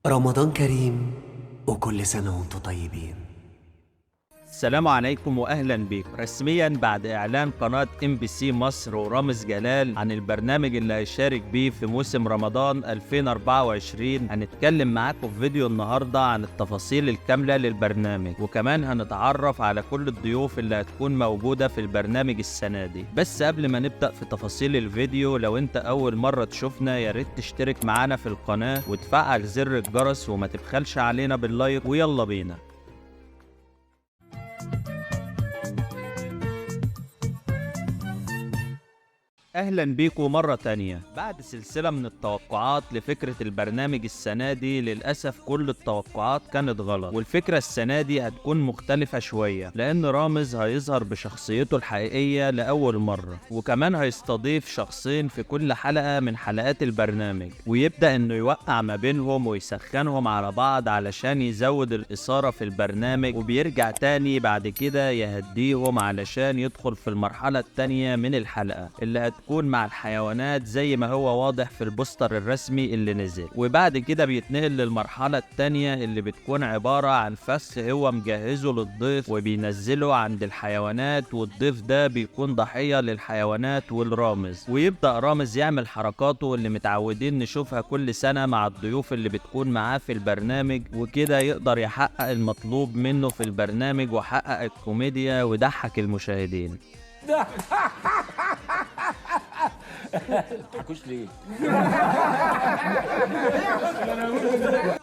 رمضان كريم وكل سنة وانتم طيبين. السلام عليكم واهلا بيكم رسميا بعد اعلان قناه MBC مصر ورامز جلال عن البرنامج اللي هيشارك بيه في موسم رمضان 2024. هنتكلم معاكم في فيديو النهارده عن التفاصيل الكامله للبرنامج، وكمان هنتعرف على كل الضيوف اللي هتكون موجوده في البرنامج السنه دي. بس قبل ما نبدا في تفاصيل الفيديو، لو انت اول مره تشوفنا يا ريت تشترك معانا في القناه وتفعل زر الجرس وما تبخلش علينا باللايك، ويلا بينا. أهلا بيكم مرة تانية. بعد سلسلة من التوقعات لفكرة البرنامج السنة دي، للأسف كل التوقعات كانت غلط، والفكرة السنة دي هتكون مختلفة شوية، لأن رامز هيظهر بشخصيته الحقيقية لأول مرة، وكمان هيستضيف شخصين في كل حلقة من حلقات البرنامج، ويبدأ إنه يوقع ما بينهم ويسخنهم على بعض علشان يزود الإثارة في البرنامج، وبيرجع تاني بعد كده يهديهم علشان يدخل في المرحلة التانية من الحلقة اللي تكون مع الحيوانات زي ما هو واضح في البوستر الرسمي اللي نزل. وبعد كده بيتنقل للمرحلة التانية اللي بتكون عبارة عن فخ هو مجهزه للضيف وبينزله عند الحيوانات، والضيف ده بيكون ضحية للحيوانات والرامز، ويبدأ رامز يعمل حركاته اللي متعودين نشوفها كل سنة مع الضيوف اللي بتكون معاه في البرنامج، وكده يقدر يحقق المطلوب منه في البرنامج وحقق الكوميديا وضحك المشاهدين. تضحكوش ليه؟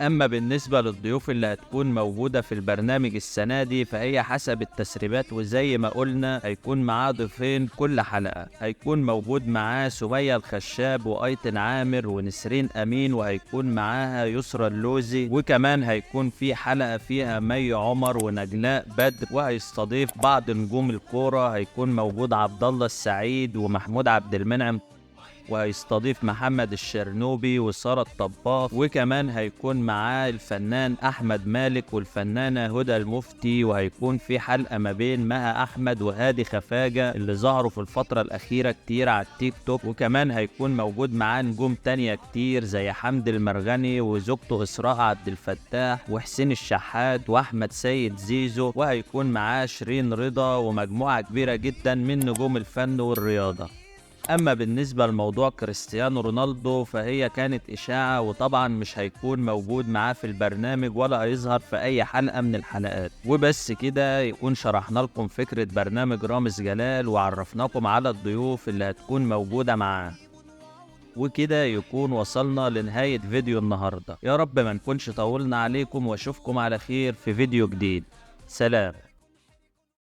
اما بالنسبة للضيوف اللي هتكون موجودة في البرنامج السنة دي، فهي حسب التسريبات وزي ما قلنا هيكون معاه ضيفين كل حلقة. هيكون موجود معاه سمية الخشاب وايتن عامر ونسرين امين، وهيكون معاها يسرى اللوزي، وكمان هيكون في حلقة فيها مي عمر ونجلاء بدر، وهيستضيف بعض نجوم الكورة. هيكون موجود عبد الله السعيد ومحمود عبد المنعم، وهيستضيف محمد الشرنوبي وسارة الطباخ، وكمان هيكون معاه الفنان أحمد مالك والفنانة هدى المفتي، وهيكون في حلقة ما بين مها أحمد وهادي خفاجة اللي ظهروا في الفترة الأخيرة كتير على التيك توك، وكمان هيكون موجود معاه نجوم تانية كتير زي حمد المرغني وزوجته إسراء عبد الفتاح وحسين الشحات وأحمد سيد زيزو، وهيكون معاه شيرين رضا ومجموعة كبيرة جدا من نجوم الفن والرياضة. اما بالنسبة لموضوع كريستيانو رونالدو، فهي كانت اشاعة، وطبعا مش هيكون موجود معاه في البرنامج ولا هيظهر في اي حلقة من الحلقات. وبس كده يكون شرحنا لكم فكرة برنامج رامز جلال وعرفناكم على الضيوف اللي هتكون موجودة معاه، وكده يكون وصلنا لنهاية فيديو النهاردة. يا رب ما نكونش طولنا عليكم، واشوفكم على خير في فيديو جديد. سلام.